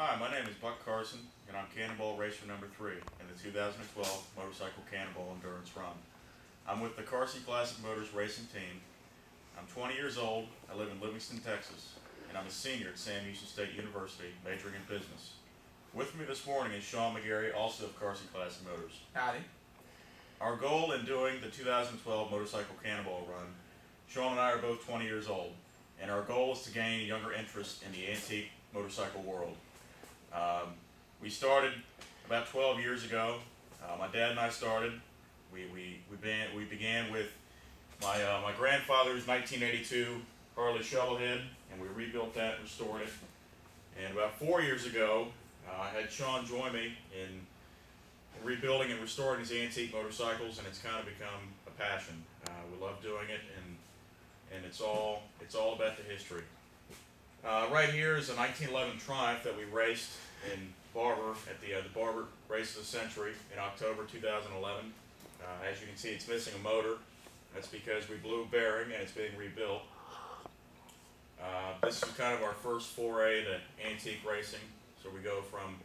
Hi, my name is Buck Carson, and I'm Cannonball Racer number 3 in the 2012 Motorcycle Cannonball Endurance Run. I'm with the Carson Classic Motors Racing Team. I'm 20 years old, I live in Livingston, Texas, and I'm a senior at Sam Houston State University, majoring in business. With me this morning is Sean McGarry, also of Carson Classic Motors. Howdy. Our goal in doing the 2012 Motorcycle Cannonball Run, Sean and I are both 20 years old, and our goal is to gain younger interest in the antique motorcycle world. We started about 12 years ago. My dad and I started. We began with my grandfather's 1982 Harley Shovelhead, and we rebuilt that and restored it. And about 4 years ago, I had Sean join me in rebuilding and restoring these antique motorcycles, and it's kind of become a passion. We love doing it, and it's all about the history. Right here is a 1911 Triumph that we raced in Barber at the Barber Race of the Century in October 2011. As you can see, it's missing a motor. That's because we blew a bearing and it's being rebuilt. This is kind of our first foray to antique racing. So we go from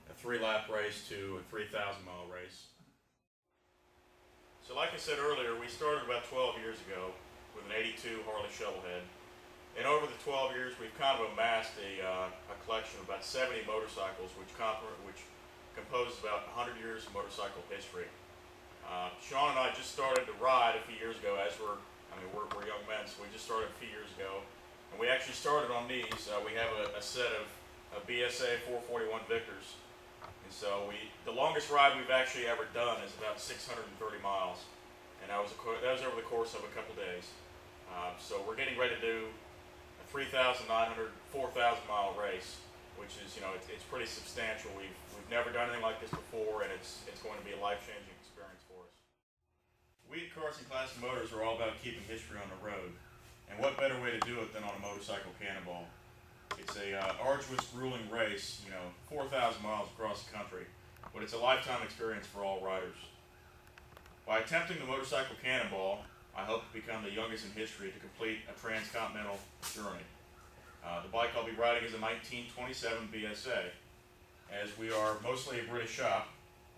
a 3-lap race to a 3,000-mile race. So like I said earlier, we started about 12 years ago with an 82 Harley Shovelhead. And over the 12 years, we've kind of amassed a collection of about 70 motorcycles, which composes about 100 years of motorcycle history. Sean and I just started to ride a few years ago, we're young men, so we just started a few years ago. And we actually started on these. We have a set of BSA 441 Victors. And so the longest ride we've actually ever done is about 630 miles. And that was over the course of a couple days. So we're getting ready to do 3,900, 4,000-mile race, which is, it's pretty substantial. We've never done anything like this before, and it's going to be a life-changing experience for us. We at Carson Classic Motors are all about keeping history on the road, and what better way to do it than on a motorcycle cannonball? It's a arduous, grueling race, 4,000 miles across the country, but it's a lifetime experience for all riders. By attempting the motorcycle cannonball, I hope to become the youngest in history to complete a transcontinental journey. The bike I'll be riding is a 1927 BSA. As we are mostly a British shop,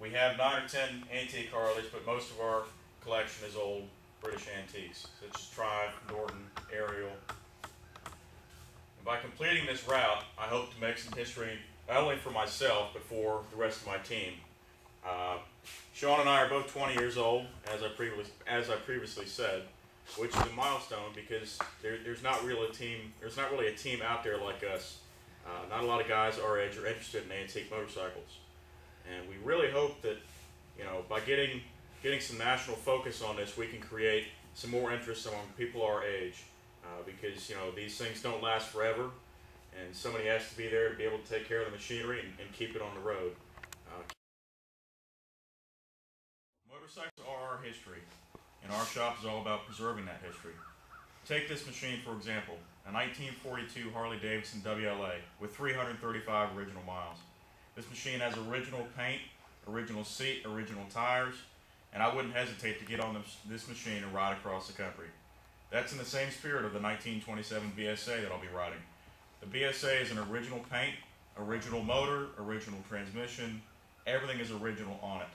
we have 9 or 10 antique Harleys, but most of our collection is old British antiques, such as Triumph, Norton, Ariel. And by completing this route, I hope to make some history not only for myself, but for the rest of my team. Sean and I are both 20 years old, as I previously said, which is a milestone because there's not really a team out there like us. Not a lot of guys our age are interested in antique motorcycles, and we really hope that by getting some national focus on this, we can create some more interest among people our age, because these things don't last forever, and somebody has to be there to be able to take care of the machinery and keep it on the road. Motorcycles are our history, and our shop is all about preserving that history. Take this machine for example, a 1942 Harley-Davidson WLA with 335 original miles. This machine has original paint, original seat, original tires, and I wouldn't hesitate to get on this machine and ride across the country. That's in the same spirit of the 1927 BSA that I'll be riding. The BSA is an original paint, original motor, original transmission, everything is original on it.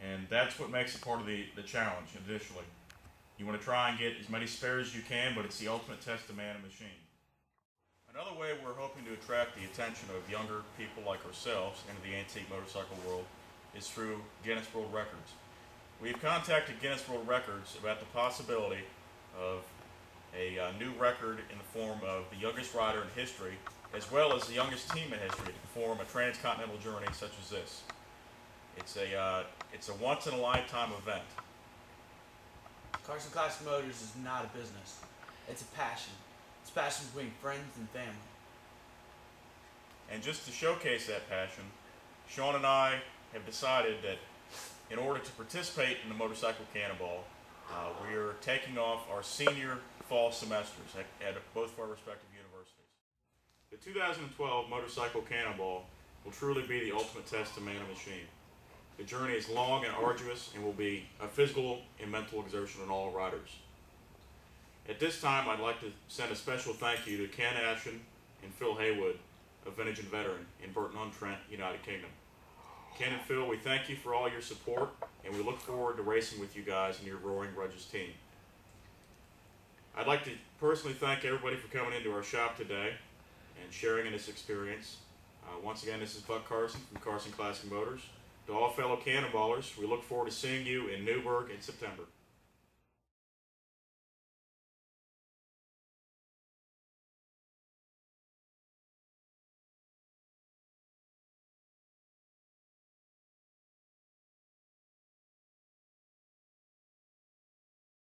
And that's what makes it part of the challenge, additionally. You want to try and get as many spares as you can, but it's the ultimate test of man and machine. Another way we're hoping to attract the attention of younger people like ourselves into the antique motorcycle world is through Guinness World Records. We've contacted Guinness World Records about the possibility of a new record in the form of the youngest rider in history, as well as the youngest team in history to perform a transcontinental journey such as this. It's a once-in-a-lifetime event. Carson Classic Motors is not a business. It's a passion. It's a passion between friends and family. And just to showcase that passion, Sean and I have decided that in order to participate in the Motorcycle Cannonball, we are taking off our senior fall semesters at both of our respective universities. The 2012 Motorcycle Cannonball will truly be the ultimate test of man and machine. The journey is long and arduous and will be a physical and mental exertion on all riders. At this time, I'd like to send a special thank you to Ken Ashton and Phil Haywood of vintage and veteran in Burton-on-Trent, United Kingdom. Ken and Phil, we thank you for all your support, and we look forward to racing with you guys in your Roaring Grudges team. I'd like to personally thank everybody for coming into our shop today and sharing in this experience. Once again, this is Buck Carson from Carson Classic Motors. To all fellow Cannonballers, we look forward to seeing you in Newburgh in September.